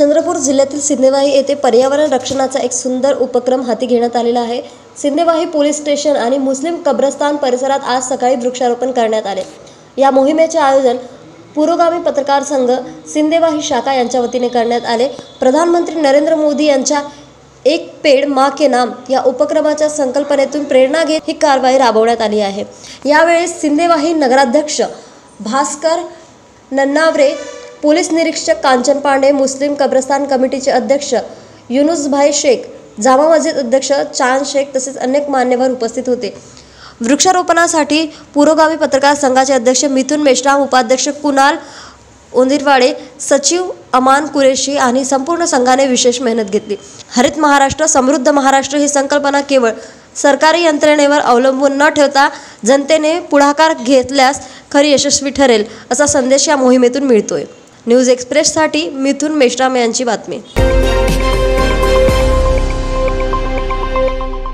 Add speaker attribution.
Speaker 1: चंद्रपूर जिल्ह्यातील सिंदेवाही येथे पर्यावरण रक्षणाचा एक सुंदर उपक्रम हाती घेण्यात आलेला आहे। सिंदेवाही पोलीस स्टेशन आणि मुस्लिम कब्रस्तान परिसरात आज सकाळी वृक्षारोपण करण्यात आले। या मोहिमेचे आयोजन पुरोगामी पत्रकार संघ सिंदेवाही शाखा यांच्या वतीने करण्यात आले। प्रधानमंत्री नरेंद्र मोदी यांच्या एक पेड़ माँ के नाम या उपक्रमाच्या संकल्पनेतून प्रेरणा घेत ही कारवाई राबवण्यात आली आहे। यावेळी सिंदेवाही नगराध्यक्ष भास्कर नन्नावरे, पोलीस निरीक्षक कांचन पांडे, मुस्लिम कब्रस्तान कमिटीचे अध्यक्ष युनुसभाई शेख, जामा मस्जिद अध्यक्ष चांद शेख तसेच अनेक मान्यवर उपस्थित होते। वृक्षारोपणासाठी पुरोगामी पत्रकार संघाचे अध्यक्ष मिथुन मेश्राम, उपाध्यक्ष कुणाल ओंदिरवाडे, सचिव अमान कुरेशी आणि संपूर्ण संघाने विशेष मेहनत घेतली। हरित महाराष्ट्र समृद्ध महाराष्ट्र ही संकल्पना केवळ सरकारी यंत्रणेवर अवलंबून न ठेवता जनतेने पुढाकार घेतल्यास खरी यशस्वी ठरेल असा संदेश या मोहिमेतून मिळतोय। न्यूज एक्सप्रेससाठी मिथुन मेश्राम यांची बातमी।